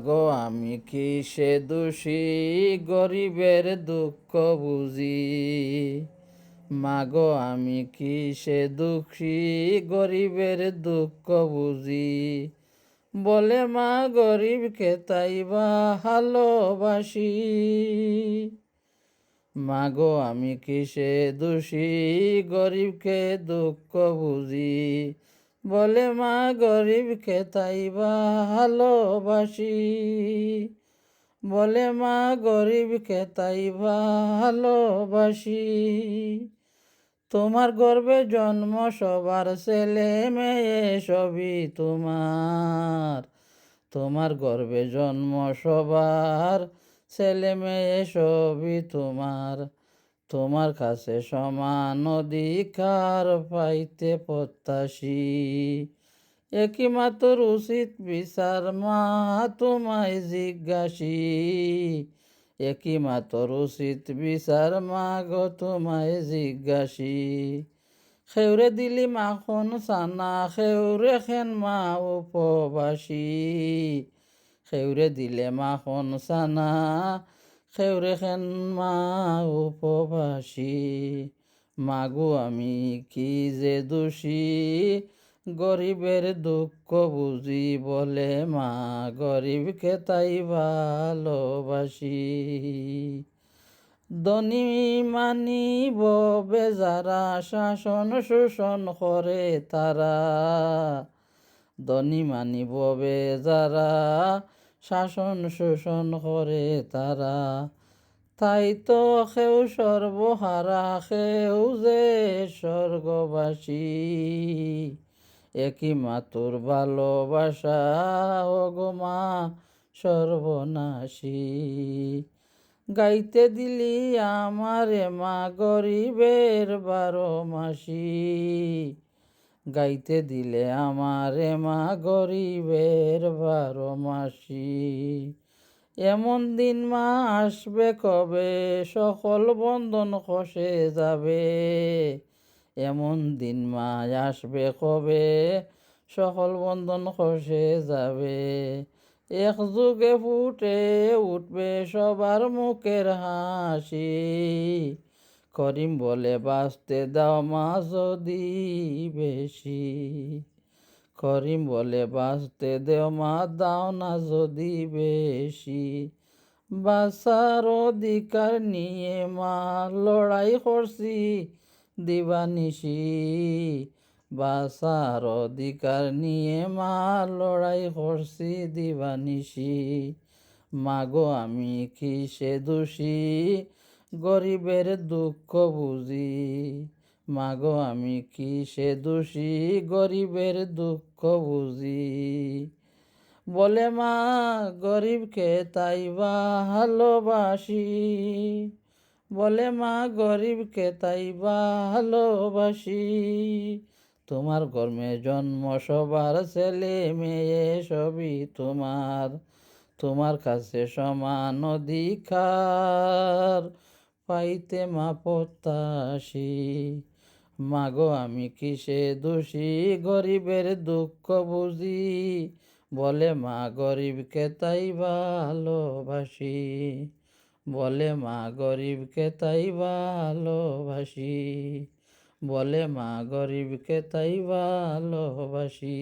গো আমি কিসে দোষী গরিবের দুঃখ বুঝি। মাগো আমি কিসে দুঃখী গরিবের দুঃখ বুঝি। বলে মা গরিবকে তাই বা ভালোবাসি। মাগো আমি কিসে দোষী গরিবকে দুঃখ বুঝি। বলে মা গরিবকে তাই বা ভালোবাসি। বলে মা গরিবকে তাই ভালোবাসি। তোমার গর্ভে জন্ম সবার ছেলে মেয়ে সবই তোমার। তোমার গর্ভে জন্ম সবার ছেলে মেয়ে সবই তোমার। তোমার কাছে সমান অধিকার পাইতে প্রত্যাশী। একই মাত্র উচিত বিচার মা তোমায় জিজ্ঞাসি। একই মাত্র উচিত বিচার মা গো তোমায় জিজ্ঞাসি। খেউরে দিলি মাখন সানা খেউরে খেন মা উপবাসী। খেউরে দিলে মাখন সানা খেউরে খেন মা উপবাসী। মাগো আমি কি যে দোষী গরিবের দুঃখ বুঝি। বলে মা গরিবকে তাই ভালোবাসি। ধনী মানিব বেজারা শাসন শোষণ করে তারা। ধনী মানিব বেজারা শাসন শোষণ করে তারা। তাই তো কেউ সর্বহারা কেউ যে স্বর্গবাসী। একই মাতুর ভালোবাসা ওগমা সর্বনাশী। গাইতে দিলি আমারে মা গরিবের 12 মাসি। গাইতে দিলে আমারে মা গরিবের 12 মাসি। এমন দিন মা আসবে কবে সকল বন্ধন খসে যাবে। এমন দিন মা আসবে কবে সকল বন্ধন খসে যাবে। এক যুগে ফুটে উঠবে সবার মুখের হাসি। করিম বলে বাঁচতে দাও মা যদি বেশি। করিম বলে বাঁচতে দেও মা দাও না যদি বেশি। বাঁচার অধিকার নিয়ে মা লড়াই করছি দিবানিশি। বাঁচার অধিকার নিয়ে মা লড়াই করছি দিবানিশি। মাগো আমি কিসে দোষী গরিবের দুঃখ বুঝি। মাগো আমি কিসে দোষী গরিবের দুঃখ বুঝি। বলে মা গরিবকে তাই ভালোবাসি। বলে মা গরিবকে তাই ভালোবাসি। তোমার গর্ভে জন্ম সবার ছেলে মেয়ে সবই তোমার। তোমার কাছে সমান অধিকার পাইতে মা প্রত্যাশী। মাগো আমি কিসে দোষী গরিবের দুঃখ বুঝি। বলে মা গরিবকে তাই ভালোবাসি। বলে মা গরিবকে তাই ভালোবাসি। বলে মা গরিবকে তাই ভালোবাসি।